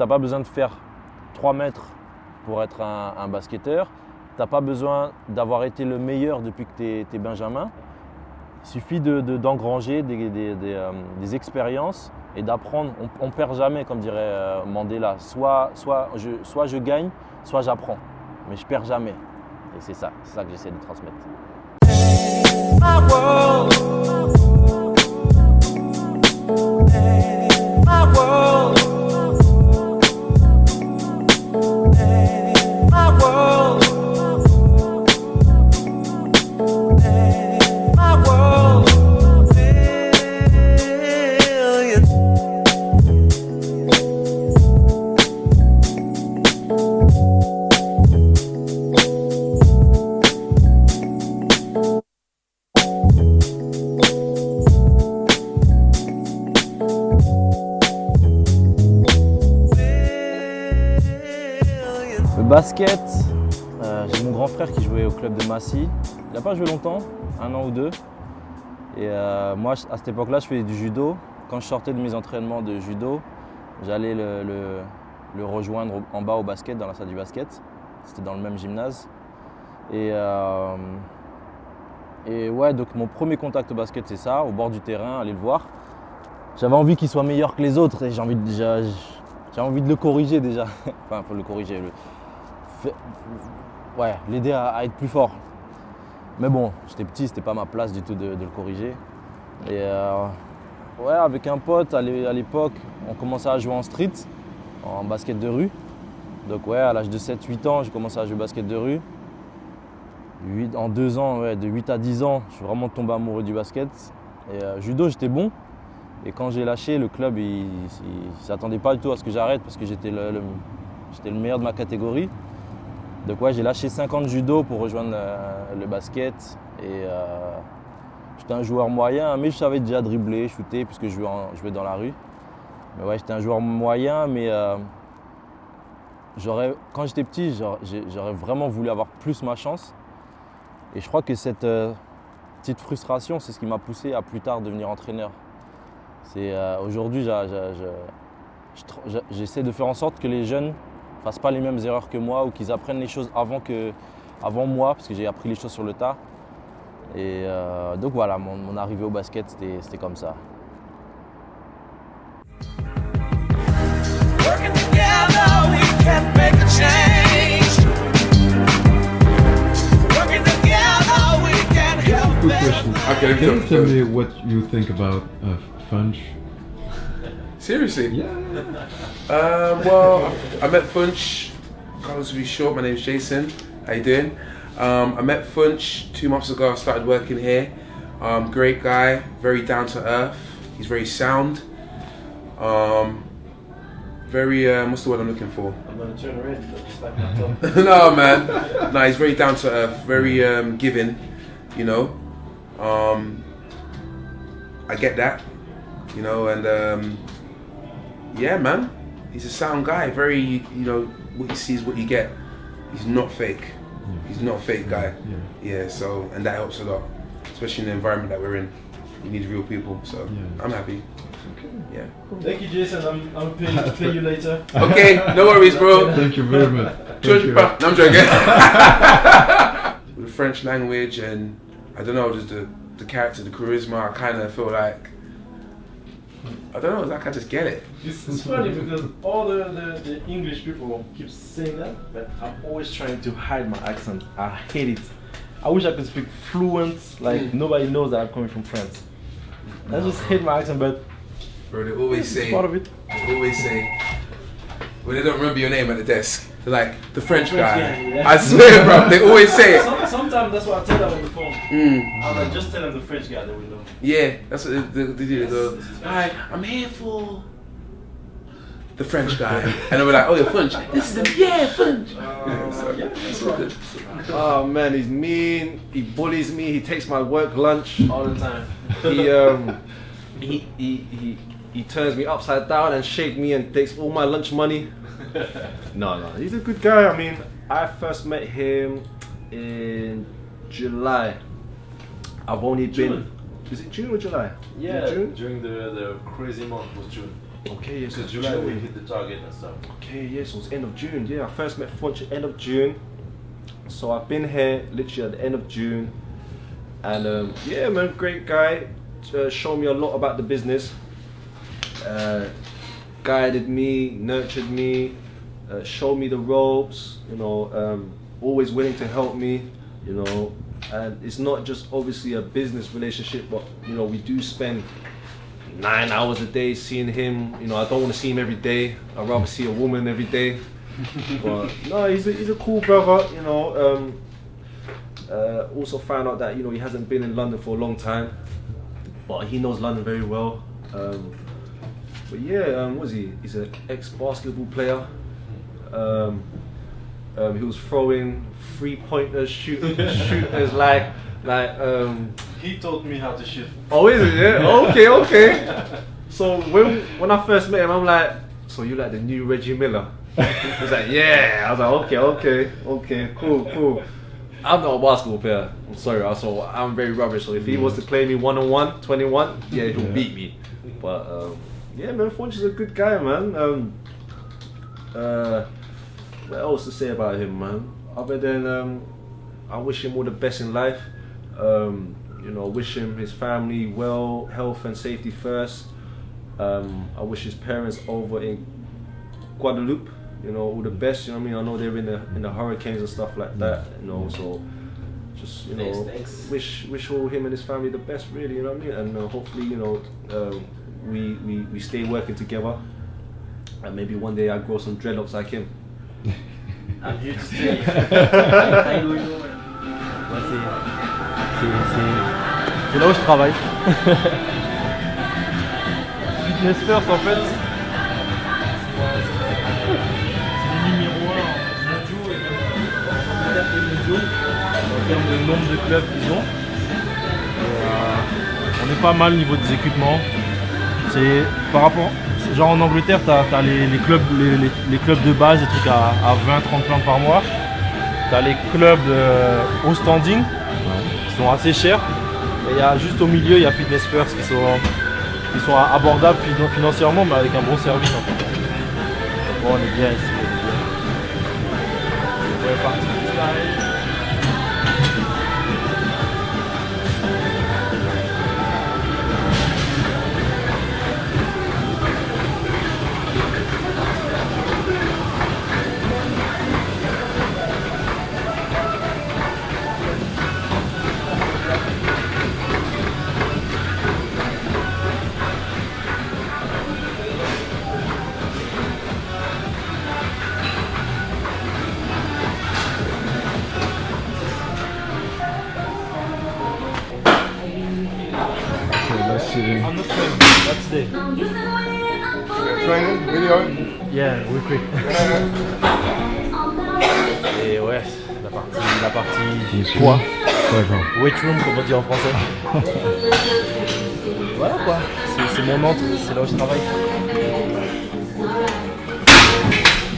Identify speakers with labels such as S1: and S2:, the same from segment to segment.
S1: tu n'as pas besoin de faire 3 mètres pour être un basketteur. Tu n'as pas besoin d'avoir été le meilleur depuis que tu es benjamin. Il suffit d'engranger des expériences et d'apprendre. On ne perd jamais, comme dirait Mandela. Soit je gagne, soit j'apprends. Mais je ne perds jamais. Et c'est ça que j'essaie de transmettre. Le basket, j'ai mon grand frère qui jouait au club de Massy. Il n'a pas joué longtemps, 1 an ou 2. Et moi, à cette époque-là, je faisais du judo. Quand je sortais de mes entraînements de judo, j'allais le rejoindre en bas au basket, dans la salle du basket. C'était dans le même gymnase. Et ouais, donc mon premier contact au basket, c'est ça, au bord du terrain, aller le voir. J'avais envie qu'il soit meilleur que les autres et j'ai envie de le corriger déjà. Enfin, il faut le corriger. Ouais, l'aider à être plus fort. Mais bon, j'étais petit, c'était pas ma place du tout de le corriger. Et ouais, avec un pote à l'époque, on commençait à jouer en street, en basket de rue. Donc ouais, à l'âge de 7-8 ans, j'ai commencé à jouer au basket de rue. En 2 ans, ouais, de 8 à 10 ans, je suis vraiment tombé amoureux du basket. Et judo, j'étais bon. Et quand j'ai lâché, le club, il ne s'attendait pas du tout à ce que j'arrête parce que j'étais le meilleur de ma catégorie. Donc ouais, j'ai lâché 5 ans de judo pour rejoindre le basket. Et j'étais un joueur moyen, mais je savais déjà dribbler, shooter, puisque je jouais dans la rue. Mais ouais, j'étais un joueur moyen, mais quand j'étais petit, j'aurais vraiment voulu avoir plus ma chance. Et je crois que cette petite frustration, c'est ce qui m'a poussé à plus tard devenir entraîneur. Aujourd'hui, j'essaie de faire en sorte que les jeunes ne fassent pas les mêmes erreurs que moi ou qu'ils apprennent les choses avant moi, parce que j'ai appris les choses sur le tas. Et donc voilà, mon arrivée au basket, c'était comme ça.
S2: Working together, we can make a change. Working together, we can help
S3: Quick
S2: them.
S3: question.
S4: Okay,
S3: Can you tell me what you think about Funch?
S4: Seriously?
S3: Yeah.
S4: Well, I met Funch. Carlos to be short. My name's Jason. How you doing? I met Funch 2 months ago. I started working here. Great guy, very down to earth. He's very sound. Very what's the word I'm looking for?
S1: I'm going to turn around, just like my top.
S4: No, man. No, he's very down to earth. Very giving. You know. I get that. You know, and yeah, man. He's a sound guy. Very, you know, what you see is what you get. He's not fake. He's not a fake guy. Yeah. So, and that helps a lot, especially in the environment that we're in. You need real people. So, I'm happy. Yeah.
S1: Thank you, Jason. I'm going to pay you later.
S4: Okay, no worries, bro.
S3: Thank you very much. Thank you.
S4: No, I'm joking. With the French language and I don't know, just the character, the charisma, I kind of feel like, I don't know, like I just get it.
S1: It's funny because all the English people keep saying that, but I'm always trying to hide my accent. I hate it. I wish I could speak fluent, like nobody knows that I'm coming from France. I just hate my accent, but
S4: Bro, they always
S1: it's
S4: say,
S1: part of it.
S4: when they don't remember your name at the desk, they're like, the French guy.
S1: guy, yeah.
S4: I swear, bro, they always say it.
S1: Sometimes that's what I tell them on the phone. I'm like, just tell them the French guy, they will know.
S4: Yeah, that's what they do. They go, hi, I'm here for the French guy. And we're like, oh, you're French. This is the, French. It's all good.
S5: Oh man, he's mean. He bullies me. He takes my work lunch.
S1: All the time.
S5: He turns me upside down and shakes me and takes all my lunch money. No, he's a good guy. I mean, I first met him in July. I've only been. Is it June or July?
S1: Yeah,
S5: June?
S1: during the crazy month was June.
S5: Okay, yes, it's
S1: July we
S5: June.
S1: hit the target and stuff.
S5: Okay, yes, it was end of June. Yeah, I first met Funch at end of June. So I've been here literally at the end of June. And yeah, man, great guy. Showed me a lot about the business. Guided me, nurtured me, showed me the ropes, you know, always willing to help me, you know. And it's not just obviously a business relationship, but you know, we do spend 9 hours a day seeing him. You know, I don't want to see him every day. I'd rather see a woman every day. But no, he's a cool brother, you know. Also found out that, you know, he hasn't been in London for a long time, but he knows London very well. But yeah, what is he? He's an ex-basketball player. He was throwing three-pointers, shooters like.
S1: He taught me how to shoot.
S5: Oh, is it? Yeah. Okay. So when I first met him, I'm like, so you like the new Reggie Miller? He's like, yeah. I was like, okay, cool. I'm not a basketball player. I'm sorry, so I'm very rubbish. So if he was to play me 1-on-1, 21, yeah, he'll beat me. But yeah, man, Funch is a good guy, man. What else to say about him, man? Other than I wish him all the best in life. You know, wish him, his family well, health and safety first. I wish his parents over in Guadeloupe, you know, all the best. You know what I mean? I know they're in the hurricanes and stuff like that. You know, so just, you know,
S1: Thanks.
S5: wish all him and his family the best, really. You know what I mean? And hopefully, you know, we stay working together. And maybe one day I grow some dreadlocks like him.
S1: I'm here to stay.
S6: C'est là où je travaille. Fitness First en fait. C'est les numéros 1 mondiaux et mondiaux en termes de nombre de clubs qu'ils ont. On est pas mal au niveau des équipements. C'est par rapport, genre en Angleterre, t'as les clubs de base, des trucs à 20-30 pounds par mois. T'as les clubs au standing, qui sont assez chers. Et il y a juste au milieu, il y a Fitness First qui sont abordables financièrement, mais avec un bon service en fait. Bon, on est bien ici. Ouais, parti freestyle. I'm not training. That's the
S3: Training, video.
S6: yeah, real quick. Et ouais, la partie poids.
S3: D'accord.
S6: Weight room, comme on dit en français. Voilà quoi, c'est mon entre, c'est là où je travaille.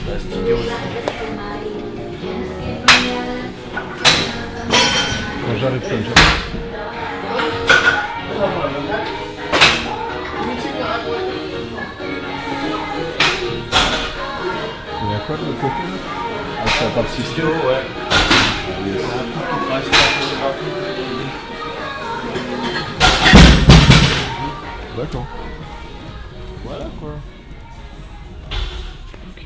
S6: La studio aussi.
S3: Quand j'arrive, Il y a quoi de l'autre côté là? Ah, c'est la partie studio,
S6: ouais.
S3: D'accord.
S6: Voilà quoi.
S3: Ok.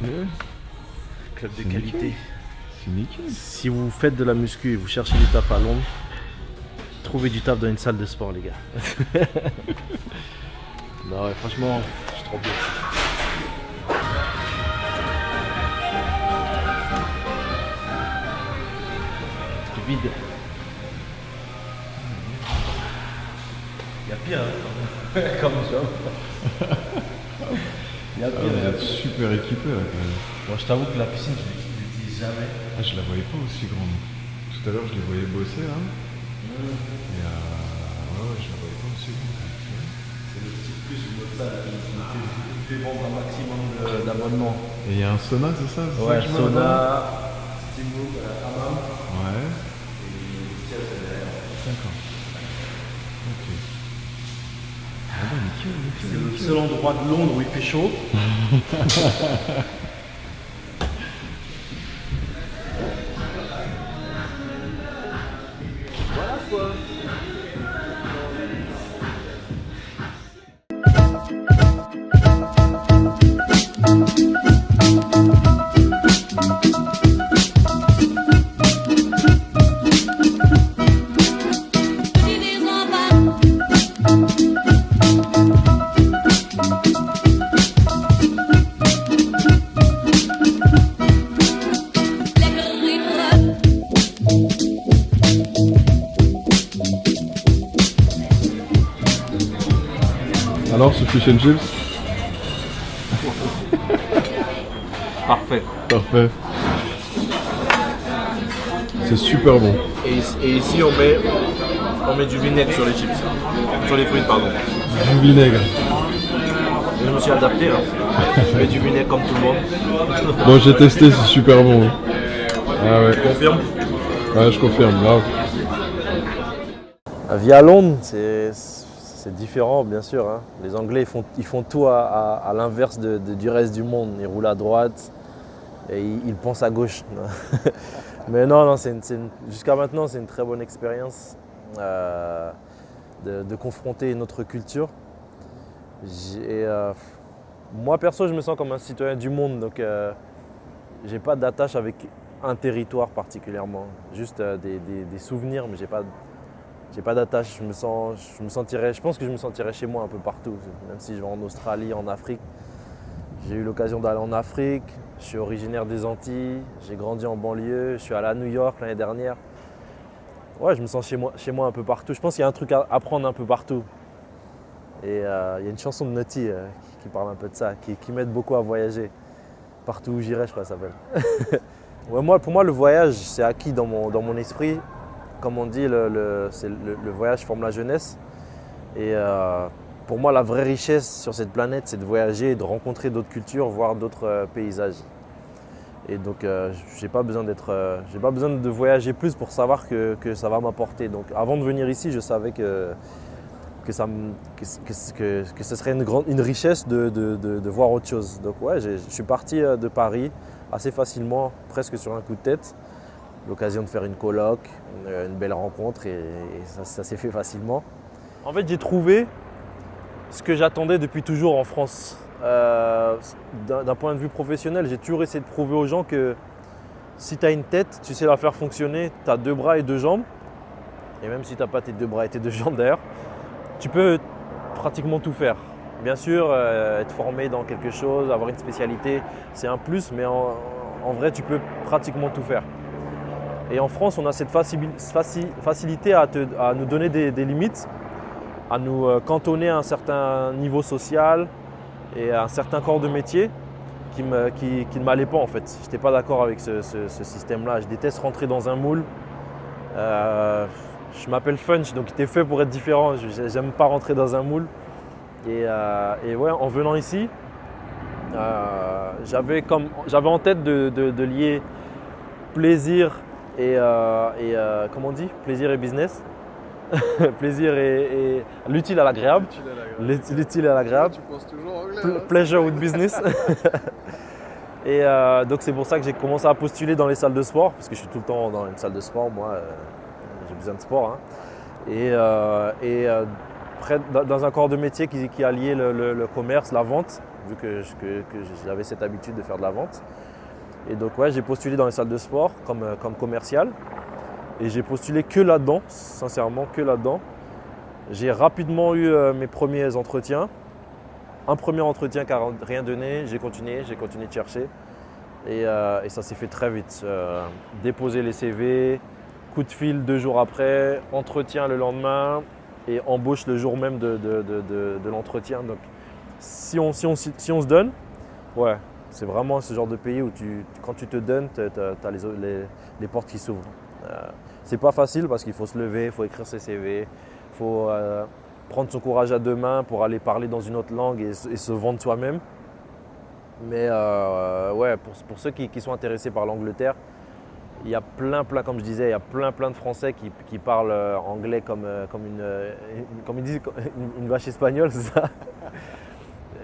S6: Club de
S3: C'est
S6: qualité.
S3: nickel. C'est nickel.
S6: Si vous faites de la muscu et vous cherchez du taf à Londres, trouvez du taf dans une salle de sport les gars. Non ouais, franchement, je suis trop bien. C'est vide. Il y a pire hein, comme job. Il y a
S3: Ah,
S6: pire.
S3: vous êtes super équipé là quand même.
S6: Bon, je t'avoue que la piscine, je l'utilise jamais.
S3: Ah, je la voyais pas aussi grande. Tout à l'heure, je les voyais bosser là. Et ouais, je la voyais pas aussi grande.
S6: C'est le petit plus ou ça, il fait vendre un maximum d'abonnements.
S3: Et il y a un sauna, c'est ça? C'est
S6: Ouais,
S3: ça que je vois
S6: sauna,
S3: là-bas.
S6: steam room, hammam.
S3: Ouais.
S6: Et
S3: D'accord. Ok. Ah bah nickel.
S6: C'est le seul endroit de Londres où il fait chaud.
S5: Voilà quoi.
S3: Alors, ce fish and chips?
S6: Parfait.
S3: Parfait. C'est super bon.
S6: Et ici on met du vinaigre sur les chips. Sur les frites, pardon.
S3: Du vinaigre.
S6: Je me suis adapté. Hein. Je mets du vinaigre comme tout le monde.
S3: Bon, j'ai testé, c'est super bon. Ah ouais.
S6: Tu confirmes?
S3: Ouais, je confirme, grave.
S1: La vie à Londres, c'est différent, bien sûr. Hein. Les Anglais, ils font tout à l'inverse du reste du monde. Ils roulent à droite et ils pensent à gauche. Mais non, jusqu'à maintenant, c'est une très bonne expérience de confronter une autre culture. Moi, perso, je me sens comme un citoyen du monde. Donc, j'ai pas d'attache avec un territoire particulièrement. Juste des souvenirs, mais j'ai pas d'attache. Je pense que je me sentirais chez moi un peu partout. Même si je vais en Australie, en Afrique. J'ai eu l'occasion d'aller en Afrique. Je suis originaire des Antilles. J'ai grandi en banlieue. Je suis allé à New York l'année dernière. Ouais, je me sens chez moi un peu partout. Je pense qu'il y a un truc à apprendre un peu partout. Et il y a une chanson de Nutty qui parle un peu de ça, qui m'aide beaucoup à voyager. Partout où j'irai, je crois que ça s'appelle. Ouais, pour moi, le voyage, c'est acquis dans mon esprit. Comme on dit, le voyage forme la jeunesse. Et pour moi, la vraie richesse sur cette planète, c'est de voyager, de rencontrer d'autres cultures, voir d'autres paysages. Et donc, j'ai pas besoin de voyager plus pour savoir que ça va m'apporter. Donc, avant de venir ici, je savais que ce serait une richesse de voir autre chose. Donc, ouais, je suis parti de Paris assez facilement, presque sur un coup de tête. L'occasion de faire une coloc, une belle rencontre et ça s'est fait facilement. En fait, j'ai trouvé ce que j'attendais depuis toujours en France. D'un point de vue professionnel, j'ai toujours essayé de prouver aux gens que si tu as une tête, tu sais la faire fonctionner, tu as 2 bras et 2 jambes. Et même si tu n'as pas tes 2 bras et tes 2 jambes d'ailleurs, tu peux pratiquement tout faire. Bien sûr, être formé dans quelque chose, avoir une spécialité, c'est un plus, mais en vrai, tu peux pratiquement tout faire. Et en France, on a cette facilité à nous donner des limites, à nous cantonner à un certain niveau social et à un certain corps de métier qui ne m'allait pas en fait. Je n'étais pas d'accord avec ce système-là. Je déteste rentrer dans un moule. Je m'appelle Funch, donc il était fait pour être différent. J'aime pas rentrer dans un moule. Et ouais, en venant ici, j'avais en tête de lier plaisir et comment on dit, plaisir et business. Plaisir et l'utile à l'agréable. L'utile à l'agréable.
S3: Tu penses toujours anglais,
S1: Pleasure with business. Et donc c'est pour ça que j'ai commencé à postuler dans les salles de sport, parce que je suis tout le temps dans une salle de sport, moi j'ai besoin de sport. Hein. Et dans un corps de métier qui alliait le commerce, la vente, vu que j'avais cette habitude de faire de la vente. Et donc ouais, j'ai postulé dans les salles de sport comme commercial. Et j'ai postulé que là-dedans, sincèrement que là-dedans. J'ai rapidement eu mes premiers entretiens. Un premier entretien qui n'a rien donné, j'ai continué de chercher. Et ça s'est fait très vite. Déposer les CV, coup de fil 2 jours après, entretien le lendemain et embauche le jour même de l'entretien. Donc si on se donne, ouais, c'est vraiment ce genre de pays où quand tu te donnes, tu as les portes qui s'ouvrent. C'est pas facile parce qu'il faut se lever, il faut écrire ses CV, il faut prendre son courage à 2 mains pour aller parler dans une autre langue et se vendre soi-même. Mais ouais, pour ceux qui sont intéressés par l'Angleterre, il y a plein, comme je disais, il y a plein de Français qui parlent anglais comme ils disent, une vache espagnole, c'est ça.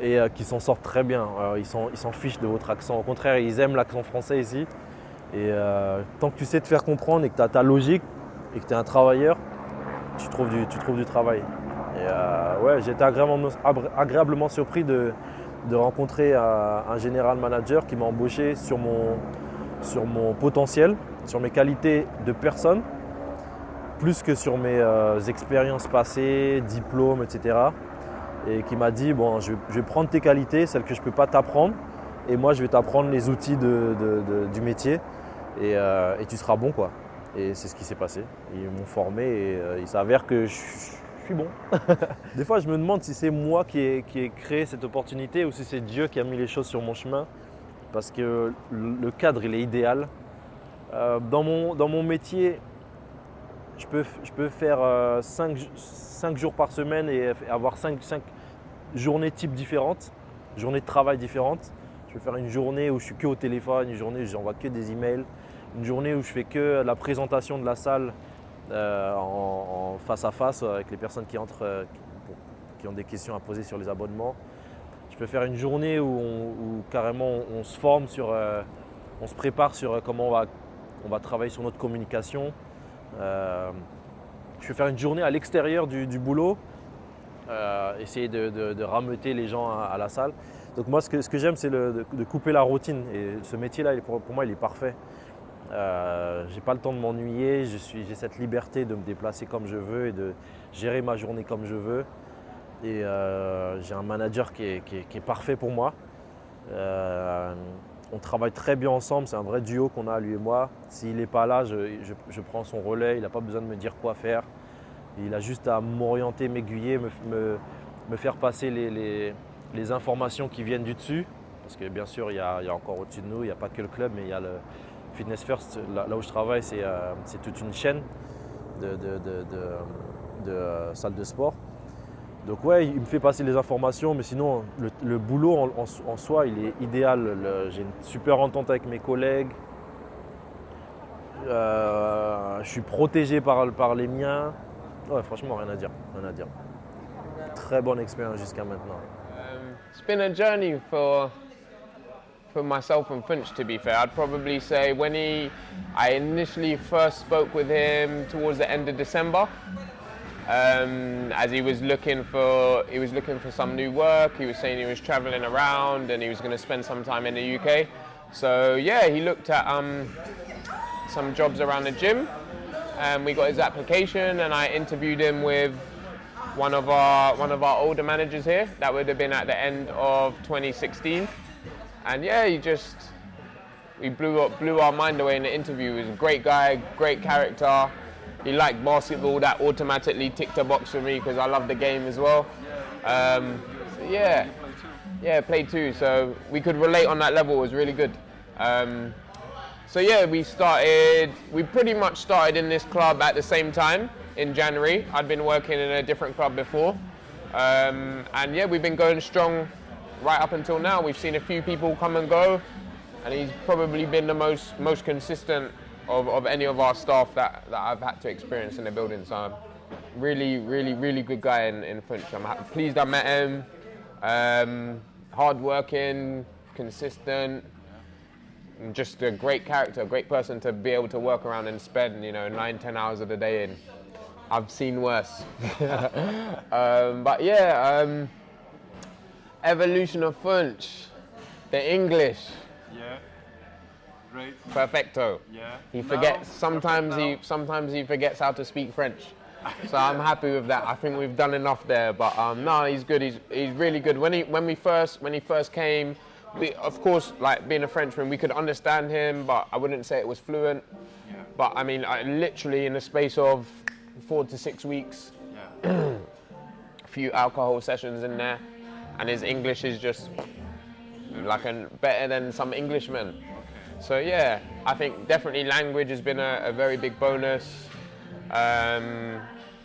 S1: Et qui s'en sortent très bien. Ils s'en fichent de votre accent. Au contraire, ils aiment l'accent français ici. Et tant que tu sais te faire comprendre et que tu as ta logique et que tu es un travailleur, tu trouves du travail. Et ouais, j'ai été agréablement surpris de rencontrer un général manager qui m'a embauché sur mon potentiel, sur mes qualités de personne, plus que sur mes expériences passées, diplômes, etc. Et qui m'a dit, bon, je vais prendre tes qualités, celles que je ne peux pas t'apprendre, et moi je vais t'apprendre les outils du métier, et tu seras bon, quoi. Et c'est ce qui s'est passé. Ils m'ont formé et il s'avère que je suis bon. Des fois je me demande si c'est moi qui ai créé cette opportunité ou si c'est Dieu qui a mis les choses sur mon chemin, parce que le cadre il est idéal. Dans mon métier, je peux faire 5 jours par semaine et avoir 5 journées types différentes, journées de travail différentes. Je peux faire une journée où je suis que au téléphone, une journée où j'envoie que des emails, une journée où je fais que la présentation de la salle en face à face avec les personnes qui entrent, qui ont des questions à poser sur les abonnements. Je peux faire une journée où carrément on se forme on se prépare sur comment on va travailler sur notre communication. Je peux faire une journée à l'extérieur du boulot, essayer de rameuter les gens à la salle. Donc moi, ce que j'aime, c'est de couper la routine. Et ce métier-là, pour moi, il est parfait. J'ai pas le temps de m'ennuyer, j'ai cette liberté de me déplacer comme je veux et de gérer ma journée comme je veux. Et j'ai un manager qui est parfait pour moi. On travaille très bien ensemble, c'est un vrai duo qu'on a, lui et moi. S'il n'est pas là, je prends son relais, il n'a pas besoin de me dire quoi faire. Il a juste à m'orienter, m'aiguiller, me faire passer les informations qui viennent du dessus. Parce que bien sûr, il y a encore au-dessus de nous, il n'y a pas que le club, mais il y a le Fitness First. Là où je travaille, c'est toute une chaîne de salles de sport. Donc ouais, il me fait passer les informations, mais sinon le boulot en soi, il est idéal. J'ai une super entente avec mes collègues. Je suis protégé par les miens. Ouais, franchement, rien à dire. Très bonne expérience jusqu'à maintenant.
S7: It's been a journey for myself and Finch, to be fair. I'd probably say I initially first spoke with him towards the end of December. As he was looking for some new work. He was saying he was traveling around and he was going to spend some time in the UK. So yeah, he looked at some jobs around the gym, and we got his application, and I interviewed him with one of our older managers here. That would have been at the end of 2016, and yeah, he blew our mind away in the interview. He was a great guy, great character. He liked basketball. That automatically ticked a box for me because I love the game as well. So yeah, played too. So we could relate on that level. It was really good. So yeah, we pretty much started in this club at the same time in January. I'd been working in a different club before. And yeah, we've been going strong right up until now. We've seen a few people come and go, and he's probably been the most consistent of any of our staff that I've had to experience in the building. So really good guy in Finch. I'm pleased I met him. Hard-working, consistent, just a great character, a great person to be able to work around and spend 9-10 hours of the day in. I've seen worse. But yeah, evolution of Finch, the English.
S3: Yeah. Great.
S7: Perfecto.
S3: Yeah.
S7: He forgets sometimes he forgets how to speak French. So I'm happy with that. I think we've done enough there. But no, he's good. He's really good. When he first came, of course, like being a Frenchman, we could understand him, but I wouldn't say it was fluent.
S3: Yeah.
S7: But I mean, literally in the space of 4 to 6 weeks,
S3: Yeah.
S7: a few alcohol sessions in there, and his English is just like better than some Englishmen. So yeah, I think definitely language has been a very big bonus.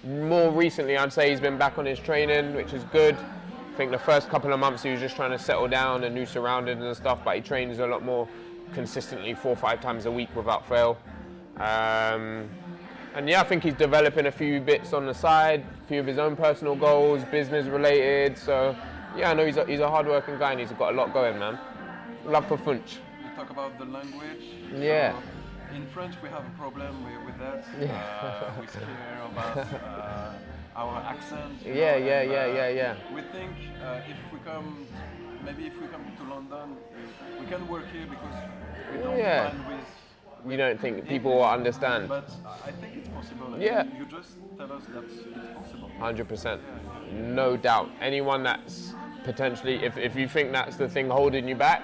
S7: More recently, I'd say he's been back on his training, which is good. I think the first couple of months he was just trying to settle down and new surroundings and stuff, but he trains a lot more consistently 4 or 5 times a week without fail. And yeah, I think he's developing a few bits on the side, a few of his own personal goals, business related. So yeah, I know he's a hard-working guy and he's got a lot going, man. Love for Funch.
S8: You talk about the language.
S7: Yeah.
S8: So in French, we have a problem with that.
S7: Yeah.
S8: We scare about our accent. you
S7: Yeah,
S8: know,
S7: yeah,
S8: and,
S7: yeah.
S8: We think if we come to London, we can work here because we don't
S7: Yeah.
S8: mind with.
S7: You don't think people will understand?
S8: But I think it's possible. And
S7: Yeah.
S8: You just tell us that it's possible.
S7: 100%. No doubt. Anyone that's potentially, if you think that's the thing holding you back,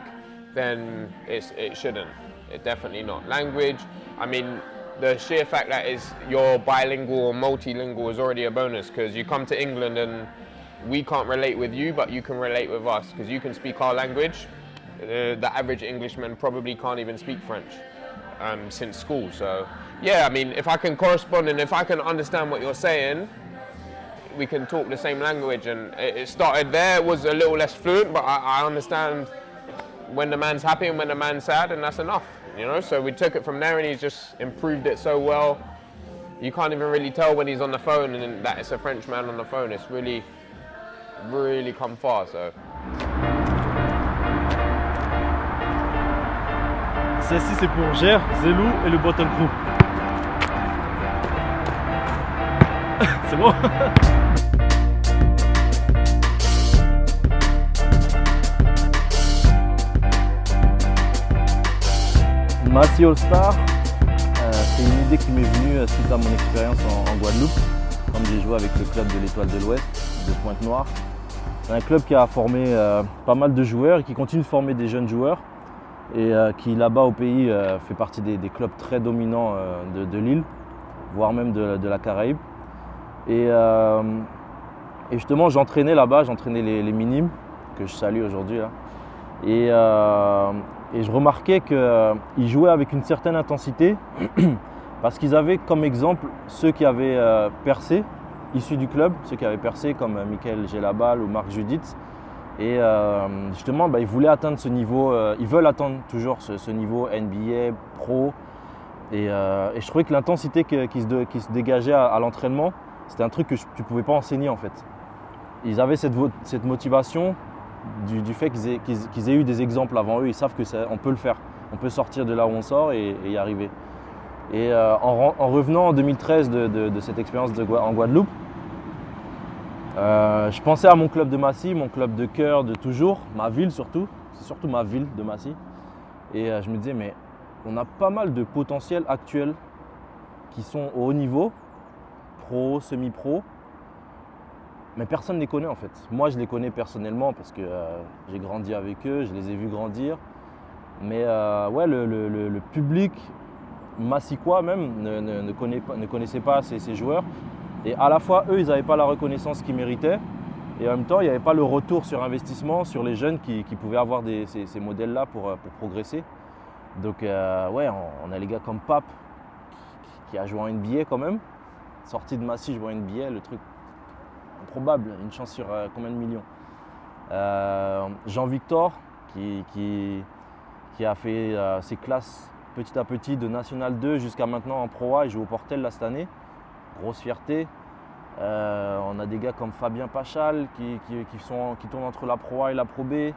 S7: then it shouldn't. It definitely not. Language, I mean, the sheer fact that you're bilingual or multilingual is already a bonus, because you come to England and we can't relate with you, but you can relate with us because you can speak our language. The average Englishman probably can't even speak French since school. So yeah, I mean, if I can correspond and if I can understand what you're saying, we can talk the same language. And it started there. It was a little less fluent, but I understand when the man's happy and when the man's sad, and that's enough, you know. So we took it from there, and he's just improved it so well. You can't even really tell when he's on the phone and that it's a French man on the phone. It's really come far. So.
S6: Celle-ci c'est pour Ger, Zelou et le Bottom Crew. C'est bon?
S1: Massy All Star, c'est une idée qui m'est venue suite à mon expérience en Guadeloupe, quand j'ai joué avec le club de l'Étoile de l'Ouest de Pointe-Noire. C'est un club qui a formé pas mal de joueurs et qui continue de former des jeunes joueurs, et qui là-bas au pays fait partie des clubs très dominants de l'île, voire même de la Caraïbe. Et justement, j'entraînais là-bas, j'entraînais les minimes, que je salue aujourd'hui là. Et je remarquais qu'ils jouaient avec une certaine intensité parce qu'ils avaient comme exemple ceux qui avaient percé, issus du club, ceux qui avaient percé comme Michael Gelabal ou Marc Judith. Et justement, ils voulaient atteindre ce niveau, ils veulent atteindre toujours ce niveau NBA, pro. Et je trouvais que l'intensité qui se dégageait à l'entraînement, c'était un truc que tu ne pouvais pas enseigner en fait. Ils avaient cette motivation du fait qu'ils aient eu des exemples avant eux. Ils savent qu'on peut le faire, on peut sortir de là où on sort et y arriver. Et en revenant en 2013 de cette expérience en Guadeloupe, je pensais à mon club de Massy, mon club de cœur de toujours, ma ville surtout, c'est surtout ma ville de Massy. Et je me disais, mais on a pas mal de potentiels actuels qui sont au haut niveau, pro, semi-pro, mais personne ne les connaît en fait. Moi je les connais personnellement parce que j'ai grandi avec eux, je les ai vus grandir. Mais ouais, le public massicois même ne connaissait pas ces joueurs. Et à la fois, eux, ils n'avaient pas la reconnaissance qu'ils méritaient. Et en même temps, il n'y avait pas le retour sur investissement sur les jeunes qui pouvaient avoir ces modèles-là pour progresser. Donc ouais, on a les gars comme Pape qui a joué en NBA quand même. Sorti de Massy, joué en NBA, le truc improbable, une chance sur combien de millions. Jean-Victor qui a fait ses classes petit à petit de National 2 jusqu'à maintenant en Pro A. Il joue au Portel là cette année. Grosse fierté. On a des gars comme Fabien Pachal qui tournent entre la Pro A et la Pro B.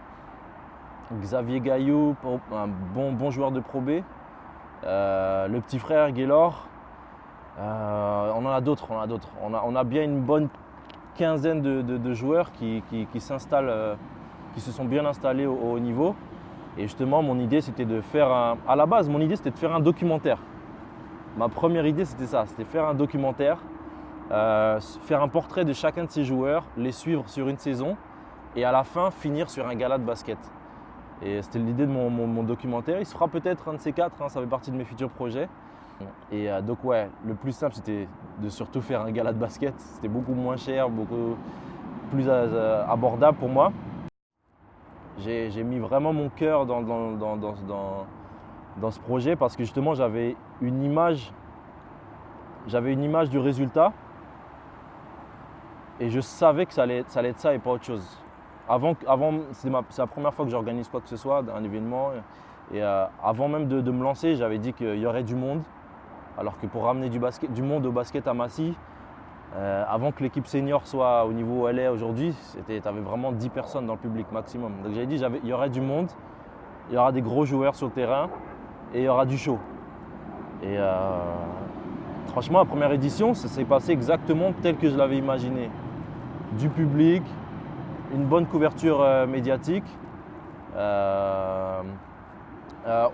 S1: Xavier Gaillou, un bon joueur de Pro B. Le petit frère Gaylor. On en a d'autres. On a bien une bonne quinzaine de joueurs qui s'installent, qui se sont bien installés au haut niveau. Et justement, mon idée c'était de faire à la base, mon idée c'était de faire un documentaire. Ma première idée c'était ça, c'était faire un documentaire, faire un portrait de chacun de ces joueurs, les suivre sur une saison et à la fin finir sur un gala de basket. Et c'était l'idée de mon documentaire. Il se fera peut-être un de ces quatre, ça fait partie de mes futurs projets. Et donc ouais, le plus simple c'était de surtout faire un gala de basket. C'était beaucoup moins cher, beaucoup plus abordable pour moi. J'ai mis vraiment mon cœur dans ce projet parce que justement j'avais une image du résultat et je savais que ça allait être ça et pas autre chose. Avant c'est la première fois que j'organise quoi que ce soit, un événement, et avant même de me lancer, j'avais dit qu'il y aurait du monde Alors que pour ramener du monde au basket à Massy, avant que l'équipe senior soit au niveau où elle est aujourd'hui, tu avais vraiment 10 personnes dans le public maximum. Donc j'avais dit, il y aurait du monde, il y aura des gros joueurs sur le terrain et il y aura du show. Et franchement, la première édition, ça s'est passé exactement tel que je l'avais imaginé. Du public, une bonne couverture médiatique.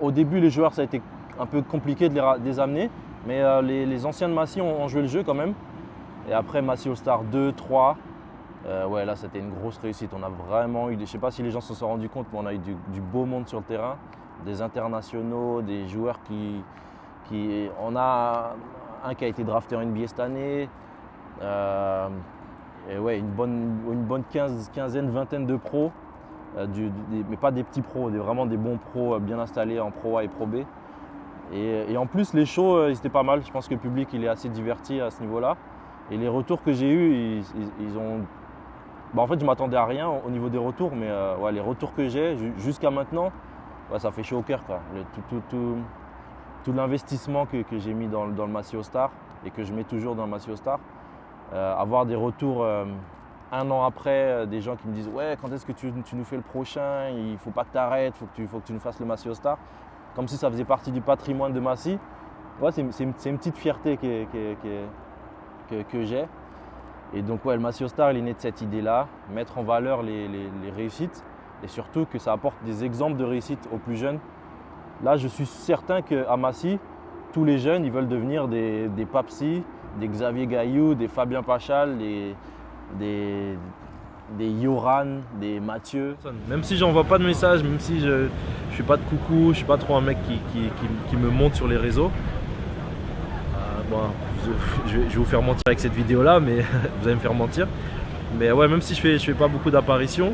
S1: Au début, les joueurs, ça a été un peu compliqué de les amener, mais les anciens de Massy ont joué le jeu quand même. Et après Massy All-Star 2, 3, ouais, là c'était une grosse réussite. On a vraiment eu, je ne sais pas si les gens se sont rendus compte, mais on a eu du beau monde sur le terrain, des internationaux, des joueurs on a un qui a été drafté en NBA cette année. Et ouais, une bonne quinzaine, vingtaine de pros, mais pas des petits pros, vraiment des bons pros bien installés en Pro A et Pro B. Et en plus, les shows, ils étaient pas mal. Je pense que le public il est assez diverti à ce niveau-là. Et les retours que j'ai eus, ils ont. En fait, je m'attendais à rien au niveau des retours, mais ouais, les retours que j'ai jusqu'à maintenant, ouais, ça fait chaud au cœur, quoi. Tout l'investissement que j'ai mis dans le Massy All-Star et que je mets toujours dans le Massy All-Star, avoir des retours un an après, des gens qui me disent ouais, quand est-ce que tu nous fais le prochain, il ne faut pas que tu arrêtes, il faut que tu nous fasses le Massy All-Star, comme si ça faisait partie du patrimoine de Massy. Ouais, c'est une petite fierté que j'ai. Et donc ouais, le Massy All-Star, il est né de cette idée-là, mettre en valeur les réussites et surtout que ça apporte des exemples de réussite aux plus jeunes. Là, je suis certain qu'à Massy, tous les jeunes, ils veulent devenir des Papsi, des Xavier Gaillou, des Fabien Pachal, des Yoran, des Mathieu.
S6: Même si j'envoie pas de message, même si je fais pas de coucou, je suis pas trop un mec qui me monte sur les réseaux. Bon, je vais vous faire mentir avec cette vidéo là, mais vous allez me faire mentir. Mais ouais, même si je fais pas beaucoup d'apparitions,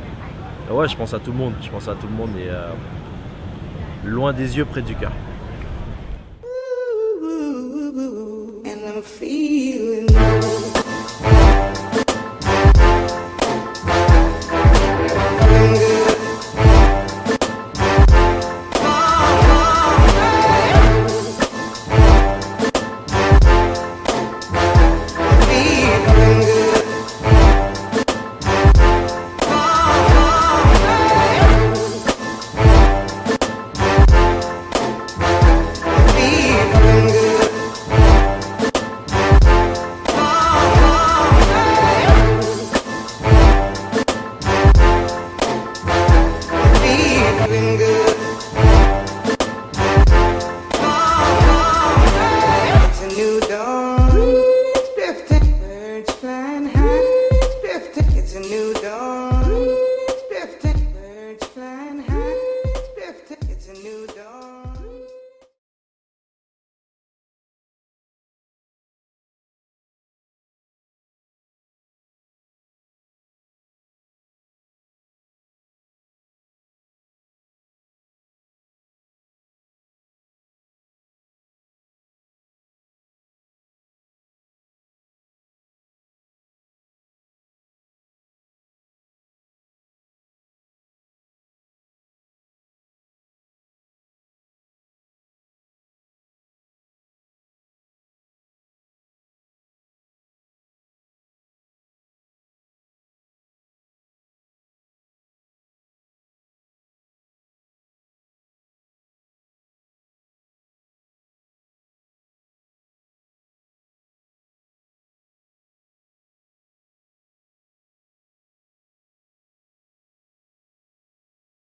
S6: ouais, je pense à tout le monde. Je pense à tout le monde et loin des yeux, près du cœur.